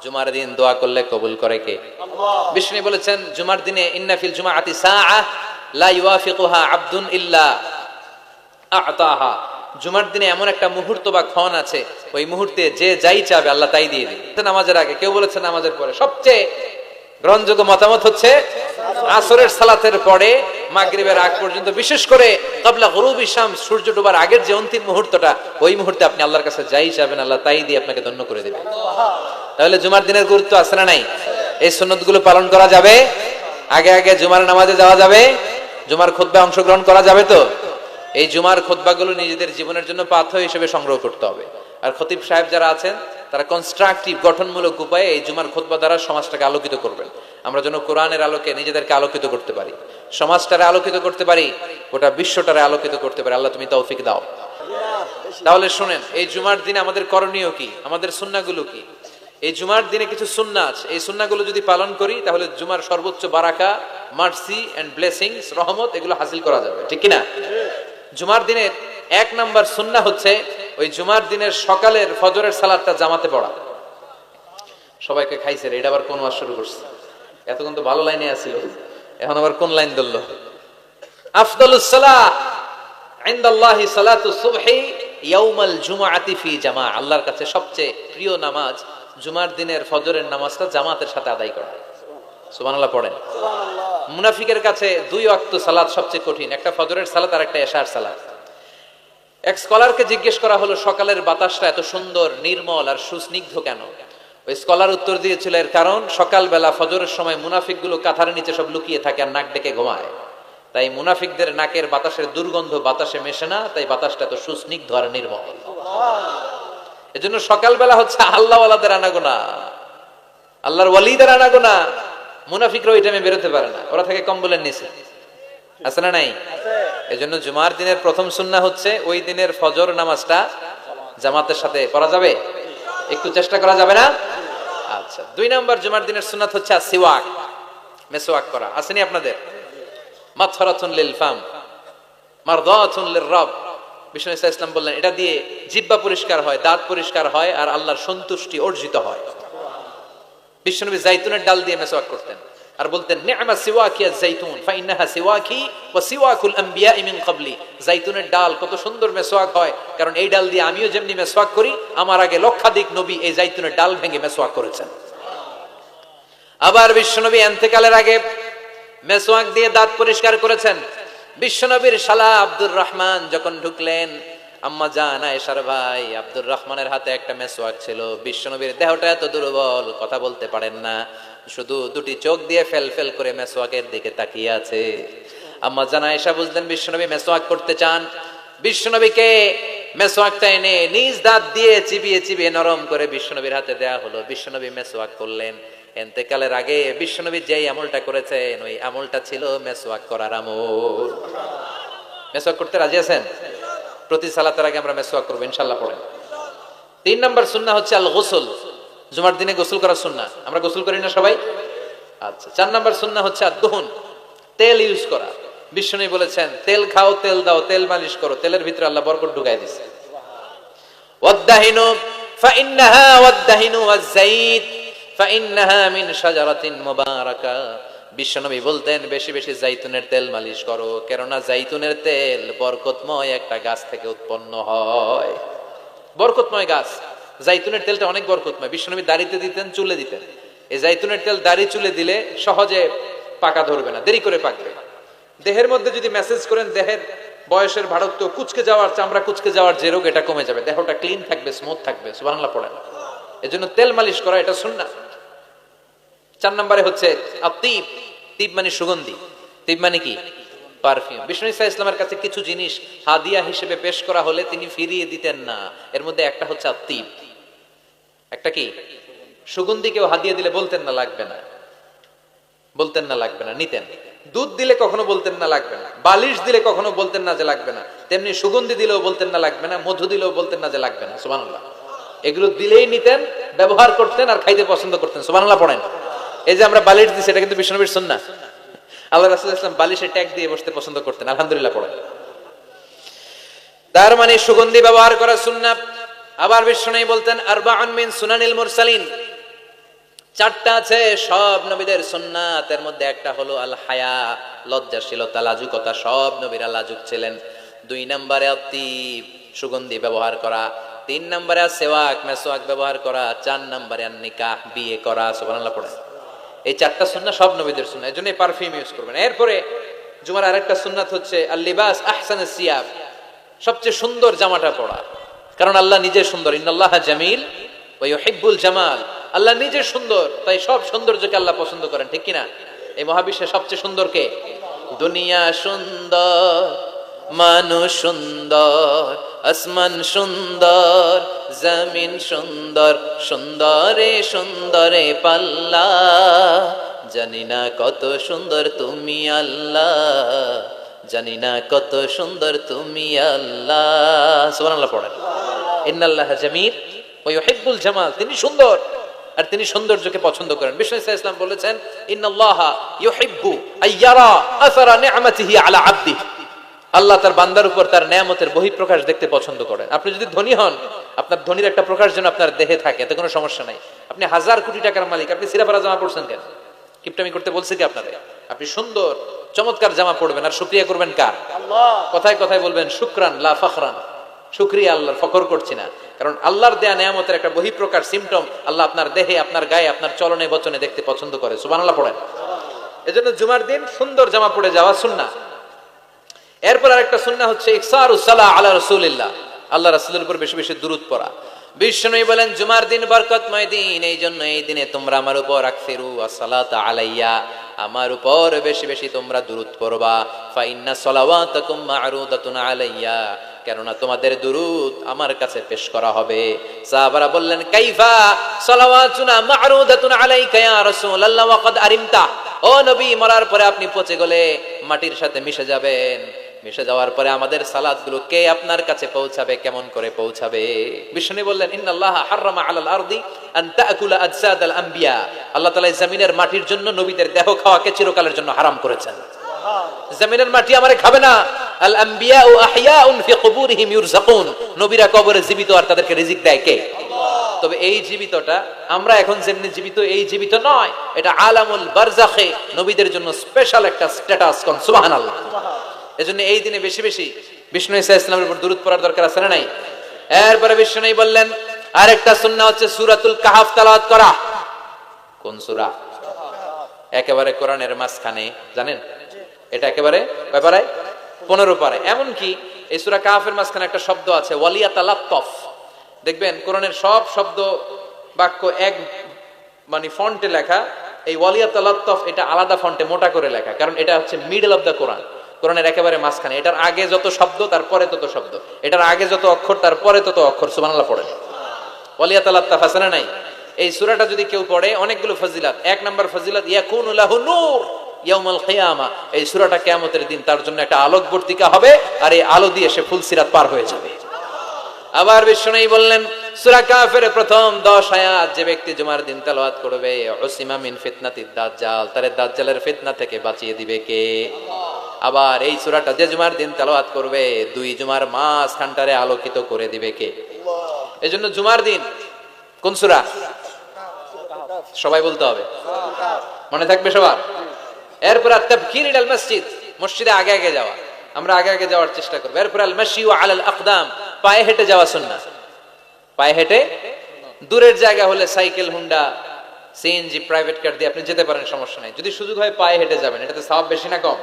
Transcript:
জুমার দিন দোয়া করলে কবুল করে কে? বিষ্ণু বলেছেন জুমার দিনে ইন্না ফিল জুমাআতি সাআহ লা ইউয়াফিকুহা আবদুন ইল্লা আ'তাহা। জুমার দিনে এমন একটা মুহূর্ত বা ক্ষণ আছে, ওই মুহূর্তে যে যাই চাবে আল্লাহ তাই দিয়ে দিবে। নামাজের আগে, কেউ বলেছে নামাজের পরে। সবচেয়ে গ্রহণযোগ্য মতামত হচ্ছে আসরের সালাতের পরে মাগরিবের আগ পর্যন্ত, বিশেষ করে ক্বাবলা গুরুবি শামস, সূর্য ডোবার আগের যে অন্তিম মুহূর্তটা, ওই মুহূর্তে আপনি আল্লাহর কাছে যাই চাবেন আল্লাহ তাই দিয়ে আপনাকে ধন্য করে দেবে। তাহলে জুমার দিনের গুরুত্ব আছে না নাই? এই সুন্নতগুলো পালন করা যাবে? আগে আগে জুমার নামাজে যাওয়া যাবে? জুমার খুতবায় অংশগ্রহণ করা যাবে তো? এই জুমার খুতবাগুলো নিজেদের জীবনের জন্য পাথেয় হিসেবে সংগ্রহ করতে হবে। আর খতিব সাহেব যারা আছেন তারা কনস্ট্রাকটিভ, গঠনমূলক উপায়ে এই জুমার খুতবা দ্বারা সমাজটাকে আলোকিত করবেন। আমরা যেন কোরআনের আলোকে নিজেদেরকে আলোকিত করতে পারি, সমাজটারে আলোকিত করতে পারি, গোটা বিশ্বটারে আলোকিত করতে পারি। আল্লাহ তুমি তৌফিক দাও। তাহলে শুনেন, এই জুমার দিনে আমাদের করণীয় কি, আমাদের সুন্নাহগুলো কি? এই জুমার দিনে কিছু সুন্নাহ আছে, এই সুন্নাহগুলো যদি পালন করি তাহলে জুমার সর্বোচ্চ বারাকা, মার্সি এন্ড ব্লেসিংস, রহমত, এগুলো হাসিল করা যাবে, ঠিক কি না? জুমার দিনের 1 নাম্বার সুন্নাহ হচ্ছে ওই জুমার দিনের সকালের ফজরের সালাতটা জামাতে পড়া। সবাইকে খাইছে রে, এটা আবার কোন ওয়াজ শুরু করছে? এতক্ষণ তো ভালো লাইনে আছিল, এখন আবার কোন লাইন ধরলো? আফদালুস সালাহ ইনদাল্লাহি সালাতুস সুবহি ইয়াউমাল জুমআতি ফি জামা। আল্লাহর কাছে সবচেয়ে প্রিয় নামাজ জুমার দিনের ফজরের নামাজটা জামাতের সাথে আদায় করা। সুবহানাল্লাহ পড়েন। মুনাফিকের কাছে 2 ওয়াক্ত সালাত সবচেয়ে কঠিন, একটা ফজরের সালাত আর একটা এশার সালাত। এক স্কলারকে জিজ্ঞেস করা হলো সকালের বাতাসটা এত সুন্দর, নির্মল আর সুস্নিগ্ধ কেন? ওই স্কলার উত্তর দিয়েছিল, এর কারণ সকালবেলা ফজরের সময় মুনাফিকগুলো কাঁথার নিচে সব লুকিয়ে থাকে আর নাক ডেকে ঘুমায়, তাই মুনাফিকদের নাকের বাতাসের দুর্গন্ধ বাতাসে মেশে না, তাই বাতাসটা এত সুস্নিগ্ধ আর নির্মল। এজন্য সকালবেলা হচ্ছে আল্লাহওয়ালাদের আনাগোনা, আল্লাহর ওয়ালিদের আনাগোনা। মুনাফিকরা ওই টাইমে বেরোতে পারে না, ওরা থাকে কম্বলের নিচে, আছে না নাই? এজন্য জুমার দিনের প্রথম সুন্নাহ হচ্ছে ওই দিনের ফজর নামাজটা জামাতের সাথে পড়া যাবে, একটু চেষ্টা করা যাবে না? আচ্ছা, 2 নাম্বার জুমার দিনের সুন্নাত হচ্ছে সিওয়াক, মেসওয়াক করা। আসেনি আপনাদের? মাতহারাতুন লিল ফাম মারদাতুন লিররাব। বিষ্ণু ইসলাম বললেন এটা দিয়ে জিহ্বা পরিষ্কার হয়, দাঁত পরিষ্কার হয়, আর আল্লাহর সন্তুষ্টি অর্জিত হয়। বিশ্বনবী জাইতুনের ডাল দিয়ে মেসওয়াক করতেন আর বলতেন নি'মা সিওয়াকিয়া জাইতুন ফাইন্নাহা সিওয়াকি ওয়া সিওয়াকুল আমবিয়া মিন ক্বাবলি। জাইতুনের ডাল কত সুন্দর মেসওয়াক হয়, কারণ এই ডাল দিয়ে আমিও যেমনি মেসওয়াক করি, আমার আগে লক্ষাধিক নবী এই জাইতুনের ডাল ভেঙে মেসওয়াক করেছেন। আবার বিশ্বনবী ইন্তেকালের আগে মেসওয়াক দিয়ে দাঁত পরিষ্কার করেছেন। বিশ্বনবীর শালা আব্দুর রহমান যখন ঢুকলেন, আম্মা জান আয়েশার ভাই আব্দুর রহমানের হাতে একটা মেসওয়াক ছিল। বিশ্বনবীর দেহটা এত দুর্বল, কথা বলতে পারেন না, শুধু 2টি চোখ দিয়ে ফেল ফেল করে মেসওয়াকের দিকে তাকিয়ে আছে। আম্মা জান আয়েশা বুঝলেন বিশ্বনবী মেসওয়াক করতে চান। বিশ্বনবীকে মেসওয়াকটা এনে নিজ দাঁত দিয়ে চিবিয়ে চিবিয়ে নরম করে বিশ্বনবীর হাতে দেয়া হলো। বিশ্বনবী মেসওয়াক করলেন। ইন্তেকালের আগে বিশ্বনবী যেই আমলটা করেছেন, ওই আমলটা ছিল মেসওয়াক করার আমল। মেসওয়াক করতে রাজি আছেন? প্রতি সালাতের আগে আমরা মেসওয়াক করব ইনশাআল্লাহ, পড়েন। 3 নাম্বার সুন্নাহ হচ্ছে আল গোসল। জুমার দিনে গোসল করার সুন্নাহ, আমরা গোসল করি না সবাই? আচ্ছা। 4 নাম্বার সুন্নাহ হচ্ছে আদ-দুহন, তেল ইউজ করা। বিশ্বনবী বলেছেন তেল খাও, তেল দাও, তেল মালিশ করো, তেলের ভিতরে আল্লাহ বরকত ঢুকায় দিয়েছে। ওয়াদ-দাহিনু ফাইন্নাহা ওয়াদ-দাহিনু ওয়াজ-যাইত ফাইন্নাহা মিন শাজারাতিন মুবারাকা। বিশ্বনবী বলতেন বেশি বেশি জাইতুনের তেল মালিশ করো, কেননা জাইতুনের তেল বরকতময় একটা গাছ থেকে উৎপন্ন হয়। বরকতময় গাছ জাইতুনের তেলটা অনেক বরকতময়। বিশ্বনবী দাড়িতে দিতেন, চুলে দিতেন। এই জাইতুনের তেল দাড়ি চুলে দিলে সহজে পাকা ধরবে না, দেরি করে পাকবে। দেহের মধ্যে যদি মেসেজ করেন দেহের বয়সের ভারত্ব, কুচকে যাওয়ার, চামড়া কুচকে যাওয়ার যে রোগ, এটা কমে যাবে, দেহটা ক্লিন থাকবে, স্মুথ থাকবে। সুবহানাল্লাহ পড়েন। এজন্য তেল মালিশ করা এটা সুন্নাহ। 4 নম্বরে হচ্ছে আতিব। তিব মানে সুগন্ধি, তিব মানে কি? পারফিউম। বিষ্ণু ইসা ইসলামের কাছে কিছু জিনিস হাদিয়া হিসেবে পেশ করা হলে তিনি ফিরিয়ে দিতেন না। এর মধ্যে একটা হচ্ছে আতিব, একটা কি সুগন্ধি। কেউ হাদিয়া দিলে বলতেন না লাগবে না, বলতেন না লাগবে না, নিতেন। দুধ দিলে কখনো বলতেন না লাগবে না, বালিশ দিলে কখনো বলতেন না যে লাগবে না, তেমনি সুগন্ধি দিলেও বলতেন না লাগবে না, মধু দিলেও বলতেন না যে লাগবে না। সুবহানাল্লাহ। এগুলো দিলেই নিতেন, ব্যবহার করতেন আর খাইতে পছন্দ করতেন। সুবহানাল্লাহ পড়েন। এই যে আমরা বালিশ দিছি, এটা কিন্তু বিশ্বনবীর সুন্নাহ। আল্লাহ রাসূল সাল্লাল্লাহু আলাইহি ওয়াসাল্লাম বালিশে ট্যাগ দিয়ে বসতে পছন্দ করতেন। আলহামদুলিল্লাহ পড়েন। তার মানে সুগন্ধি ব্যবহার করা সুন্নাহ। আবার বিশ্বনবী বলতেন আরবাউন মিন সুনানিল মুরসালিন, চারটা আছে সব নবীদের সুন্নাত, এর মধ্যে একটা হলো আল হায়া, লজ্জাশীলতা, লাজুকতা। সব নবীরা লাজুক ছিলেন। 2 নম্বরে আতিব, সুগন্ধি ব্যবহার করা। 3 নম্বরে সেওয়াক, মেসওয়াক ব্যবহার করা। 4 নম্বরে নিকাহ, বিয়ে করা। সুবহানাল্লাহ পড়ে। এই চারটা সুন্নাহ সব নবীদের সুন্নাহ, এজন্য পারফিউম ইউজ করবেন। এরপরে জুমার আরেকটা সুন্নাত হচ্ছে আল লিবাস আহসানুস সিয়াব, সবচেয়ে সুন্দর জামাটা পরা। কারণ আল্লাহ নিজে সুন্দর, ইন্নাল্লাহা জামিল ওয়া ইউহিব্বুল জামাল। আল্লাহ নিজে সুন্দর, তাই সব সৌন্দর্যকে আল্লাহ পছন্দ করেন, ঠিক কিনা? এই মহাবিশ্বে সবচেয়ে সুন্দর কে? দুনিয়া সুন্দর, মানুষ সুন্দর, আসমান সুন্দর, জমিন সুন্দর, সুন্দরে সুন্দরে পাল্লা। জানি না কত সুন্দর তুমি আল্লাহ, জানি না কত সুন্দর তুমি আল্লাহ। সুবহানাল্লাহ পড়েন। ইন্নাল্লাহা জামিল ওয়া ইউহিব্বুল জামাল, তিনি সুন্দর আর তিনি সৌন্দর্যকে পছন্দ করেন। বিষ্ণু ইসলাম বলেছেন, ইন্নাল্লাহা ইউহিব্বু আইয়ারা আসারা নি'মাতিহি আলা আবদিহি। আল্লাহ তার বান্দার উপর তার নেয়ামতের বহিঃপ্রকাশ দেখতে পছন্দ করেন। আপনি যদি ধনী হন, আপনার ধনীর একটা প্রকাশ যেন আপনার দেহে থাকে, এতে কোনো সমস্যা নাই। আপনি 1000 কোটি টাকার মালিক, আপনি সিরাফারা জামা পড়ছেন কেন? কিপটামি করতে বলছে কি আপনাদের? আপনি সুন্দর চমৎকার জামা পড়বেন আর শুকরিয়া করবেন কার? আল্লাহ। কথায় কথায় বলবেন শুকরান লা ফখরান, শুকরিয়া আল্লাহর, ফখর করছি না। কারণ আল্লাহর দেয়া নেয়ামতের একটা বহিঃপ্রকাশ, সিম্পটম আল্লাহ আপনার দেহে, আপনার গায়ে, আপনার চলনে বচনে দেখতে পছন্দ করে। সুবহানাল্লাহ পড়েন। এজন্য জুমার দিন সুন্দর জামা পরে যাওয়া সুন্নাহ। এরপর আরেকটা সুন্নাহ হচ্ছে ইকসারুস সালাহ আলা রাসূলিল্লাহ, আল্লাহ রাসূলের উপর বেশি বেশি দুরূদ পড়া। বিশ্বনবী বলেন, জুমার দিন বরকতময় দিন, এই জন্য এই দিনে তোমরা আমার উপর আকসিরু আসসালাতা আলাইয়া, আমার উপর বেশি বেশি তোমরা দুরূদ পড়বা। ফা ইন্না সালাওয়াতাকুম মা'রুদাতুন আলাইয়া, কেননা তোমাদের দুরূদ আমার কাছে পেশ করা হবে। সাহাবারা বললেন, কাইফা সালাওয়াতুনা মা'রুদাতুন আলাইকা ইয়া রাসূলুল্লাহ ওয়া ক্বাদ আরিমতা। ও নবী, মরার পরে আপনি পচে গেলে মাটির সাথে মিশে যাবেন, মিশে যাওয়ার পরে আমাদের সালাতগুলো কে আপনার কাছে পৌঁছাবে, কেমন করে পৌঁছাবে? বিষ্ণু বললেন, ইন্নাল্লাহা হারামা আলাল আরদি আন তাকুলা আজসাদাল আম্বিয়া, আল্লাহ তাআলা জমিনের মাটির জন্য নবীদের দেহ খাওয়াকে চিরকালের জন্য হারাম করেছেন। জমিনের মাটি আমারে খাবে না। আল আম্বিয়াউ আহইয়াউন ফি কুবুরিহিম ইউরযাকুন, নবীরা কবরে জীবিত আর তাদেরকে রিজিক দেয় কে? তবে এই জীবিতটা আমরা এখন যেমনি জীবিত, এই জীবিত নয়, এটা আলামুল বারজাখে নবীদের জন্য স্পেশাল একটা স্ট্যাটাস। কোন সুবহানাল্লাহ। এজন্য এই দিনে বেশি বেশি বিষ্ণু ঈসা ইসলামের উপর দুরূদ পড়ার দরকার আছে না নাই? এরপরে বিষ্ণু বললেন, আরেকটা সুন্নাহ হচ্ছে সূরাতুল কাহফ তেলাওয়াত করা। কোন সূরা? একেবারে কোরআনের মাঝখানে, জানেন? এটা একেবারে কয় পারায়? 15 পারায়। এমন কি এই সূরা কাহফের মাঝখানে একটা শব্দ আছে ওয়ালিয়াতালাত্তাফ। দেখবেন কোরআনের সব শব্দ বাক্য এক মানে ফন্টে লেখা, এই ওয়ালিয়াতালাত্তাফ এটা আলাদা ফন্টে মোটা করে লেখা, কারণ এটা হচ্ছে মিডল অফ দা কোরআন, কোরআনের একেবারে মাঝখানে। এটার আগে যত শব্দ তারপরে তত শব্দ, এটার আগে যত অক্ষর তারপরে তত অক্ষর। সুবহানাল্লাহ পড়েন। ওয়ালিয়াতালাত্তাফ আছে না নাই? এই সূরাটা যদি কেউ পড়ে, অনেকগুলো ফজিলাত। 1 নাম্বার ফজিলাত, ইয়াকুনু লাহু নূর ইয়াউমাল কিয়ামা, এই সূরাটা কিয়ামতের দিন তার জন্য একটা আলোকবর্তিকা হবে, আর এই আলো দিয়ে সে ফুলসিরাত পার হয়ে যাবে। আবার বিষ্ণু বললেন, সূরা কাহফের প্রথম 10 আয়াত যে ব্যক্তি জুমার দিন তেলাওয়াত করবে, উসিমা মিন ফিতনাতিদ দাজ্জাল, তারে দাজ্জালের ফিতনা থেকে বাঁচিয়ে দিবে কে? আবার এই সূরাটা যে জুমার দিন তেলাওয়াত করবে, 2 জুমার মাঝখানটারে আলোকিত করে দিবে কে? এজন্য জুমার দিন কোন সূরা? সবাই বলতে হবে, মনে থাকবে সবার। এরপর আত-তাবকির ইলাল মসজিদ, মসজিদে আগে আগে যাওয়া, আমরা আগে আগে যাওয়ার চেষ্টা করব। এরপর আল মাশিউ আলাল আকদাম, পায়ে হেঁটে যাওয়া সুন্নাহ। পায়ে হেঁটে, দূরের জায়গা হলে cycle, Honda, CNG, private car দিয়ে আপনি যেতে পারেন, সমস্যা নাই। যদি সুযোগ হয় পায়ে হেঁটে যাবেন, এটাতে সওয়াব বেশি না কম?